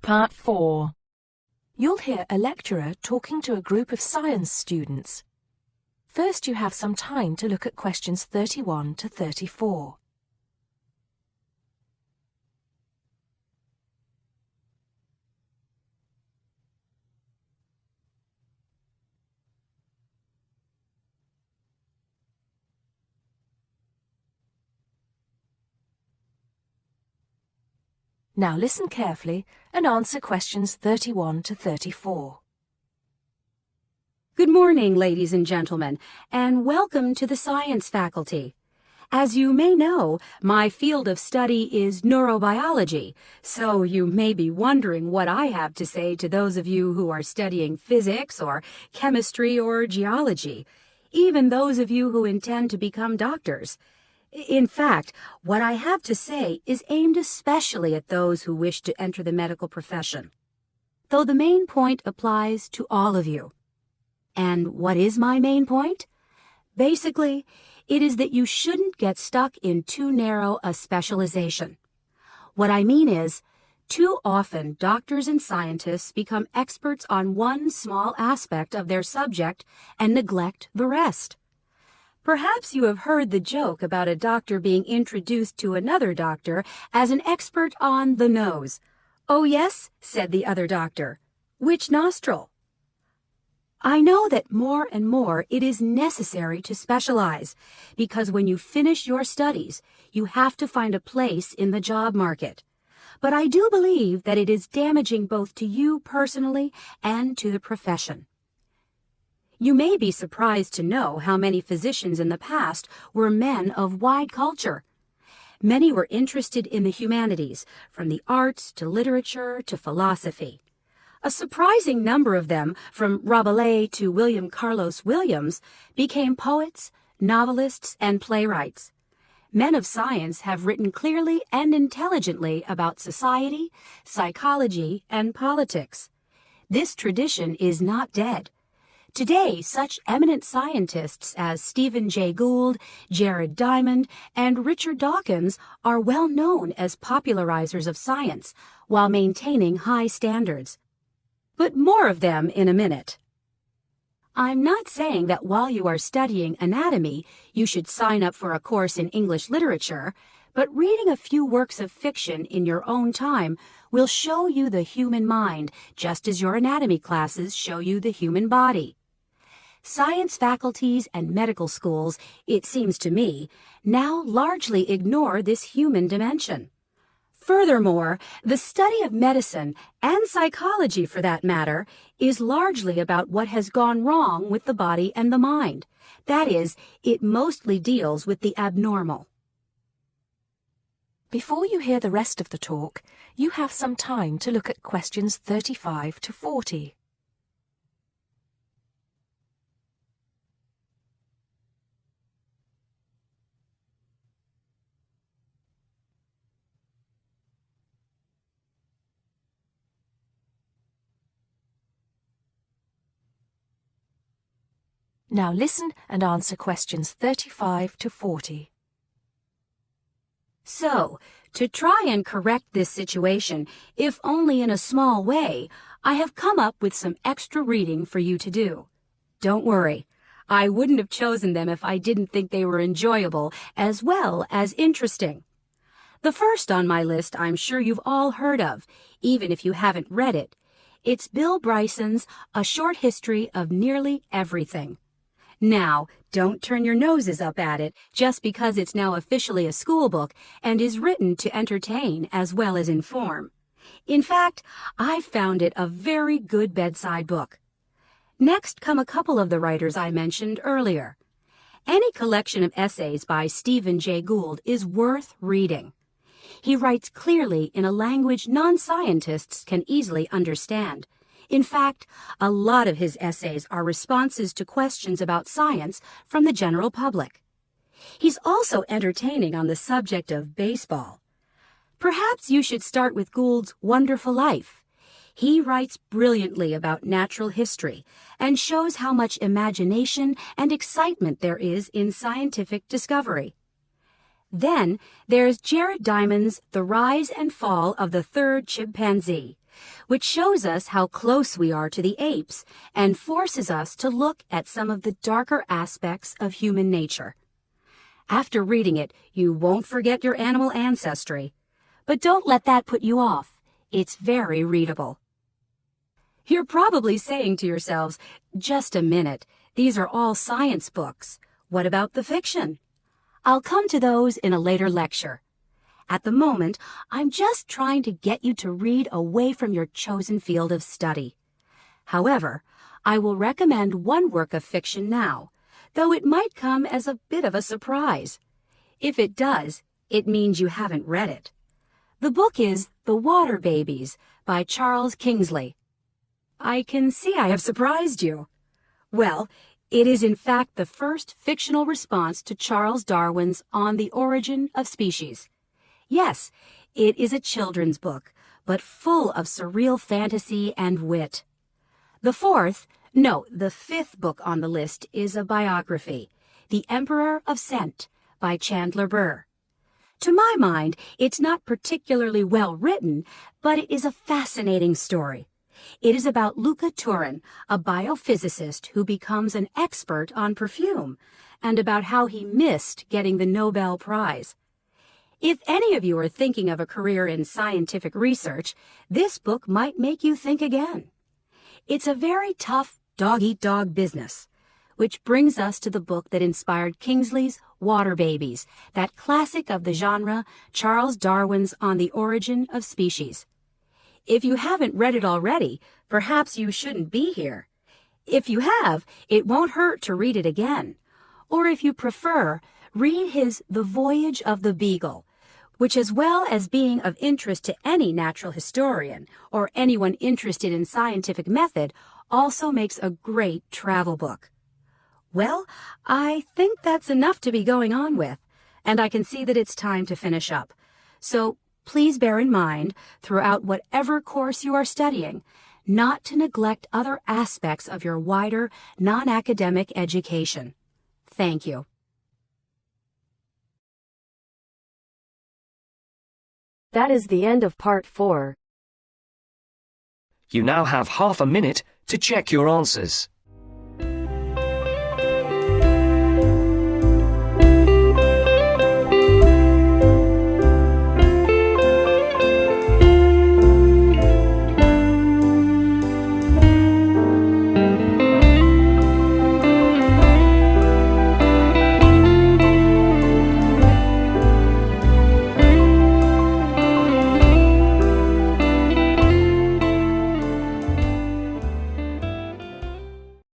Part 4. You'll hear a lecturer talking to a group of science students. First, you have some time to look at questions 31 to 34. Now listen carefully and answer questions 31 to 34. Good morning, ladies and gentlemen, and welcome to the science faculty. As you may know, my field of study is neurobiology, so you may be wondering what I have to say to those of you who are studying physics or chemistry or geology, even those of you who intend to become doctors. In fact, what I have to say is aimed especially at those who wish to enter the medical profession, though the main point applies to all of you. And what is my main point? Basically, it is that you shouldn't get stuck in too narrow a specialization. What I mean is, too often doctors and scientists become experts on one small aspect of their subject and neglect the rest. Perhaps you have heard the joke about a doctor being introduced to another doctor as an expert on the nose. "Oh yes," said the other doctor. "Which nostril?" I know that more and more it is necessary to specialize, because when you finish your studies, you have to find a place in the job market. But I do believe that it is damaging both to you personally and to the profession. You may be surprised to know how many physicians in the past were men of wide culture. Many were interested in the humanities, from the arts to literature to philosophy. A surprising number of them, from Rabelais to William Carlos Williams, became poets, novelists, and playwrights. Men of science have written clearly and intelligently about society, psychology, and politics. This tradition is not dead. Today, such eminent scientists as Stephen Jay Gould, Jared Diamond, and Richard Dawkins are well known as popularizers of science while maintaining high standards. But more of them in a minute. I'm not saying that while you are studying anatomy, you should sign up for a course in English literature, but reading a few works of fiction in your own time will show you the human mind, just as your anatomy classes show you the human body. Science faculties and medical schools, it seems to me, now largely ignore this human dimension. Furthermore, the study of medicine, and psychology for that matter, is largely about what has gone wrong with the body and the mind. That is, it mostly deals with the abnormal. Before you hear the rest of the talk, you have some time to look at questions 35 to 40. Now listen and answer questions 35 to 40. So, to try and correct this situation, if only in a small way, I have come up with some extra reading for you to do. Don't worry, I wouldn't have chosen them if I didn't think they were enjoyable as well as interesting. The first on my list I'm sure you've all heard of, even if you haven't read it. It's Bill Bryson's A Short History of Nearly Everything. Now, don't turn your noses up at it just because it's now officially a school book and is written to entertain as well as inform. In fact, I found it a very good bedside book. Next come a couple of the writers I mentioned earlier. Any collection of essays by Stephen Jay Gould is worth reading. He writes clearly in a language non-scientists can easily understand. In fact, a lot of his essays are responses to questions about science from the general public. He's also entertaining on the subject of baseball. Perhaps you should start with Gould's Wonderful Life. He writes brilliantly about natural history and shows how much imagination and excitement there is in scientific discovery. Then there's Jared Diamond's The Rise and Fall of the Third Chimpanzee, which shows us how close we are to the apes and forces us to look at some of the darker aspects of human nature. After reading it, you won't forget your animal ancestry. But don't let that put you off. It's very readable. You're probably saying to yourselves, just a minute, these are all science books. What about the fiction? I'll come to those in a later lecture. At the moment, I'm just trying to get you to read away from your chosen field of study. However, I will recommend one work of fiction now, though it might come as a bit of a surprise. If it does, it means you haven't read it. The book is The Water Babies by Charles Kingsley. I can see I have surprised you. Well, it is in fact the first fictional response to Charles Darwin's On the Origin of Species. Yes, it is a children's book, but full of surreal fantasy and wit. The fifth book on the list is a biography, The Emperor of Scent by Chandler Burr. To my mind, it's not particularly well written, but it is a fascinating story. It is about Luca Turin, a biophysicist who becomes an expert on perfume, and about how he missed getting the Nobel Prize. If any of you are thinking of a career in scientific research, this book might make you think again. It's a very tough dog-eat-dog business, which brings us to the book that inspired Kingsley's Water Babies, that classic of the genre, Charles Darwin's On the Origin of Species. If you haven't read it already, perhaps you shouldn't be here. If you have, it won't hurt to read it again. Or if you prefer, read his The Voyage of the Beagle, which, as well as being of interest to any natural historian or anyone interested in scientific method, also makes a great travel book. Well, I think that's enough to be going on with, and I can see that it's time to finish up. So please bear in mind, throughout whatever course you are studying, not to neglect other aspects of your wider, non-academic education. Thank you. That is the end of Part 4. You now have half a minute to check your answers.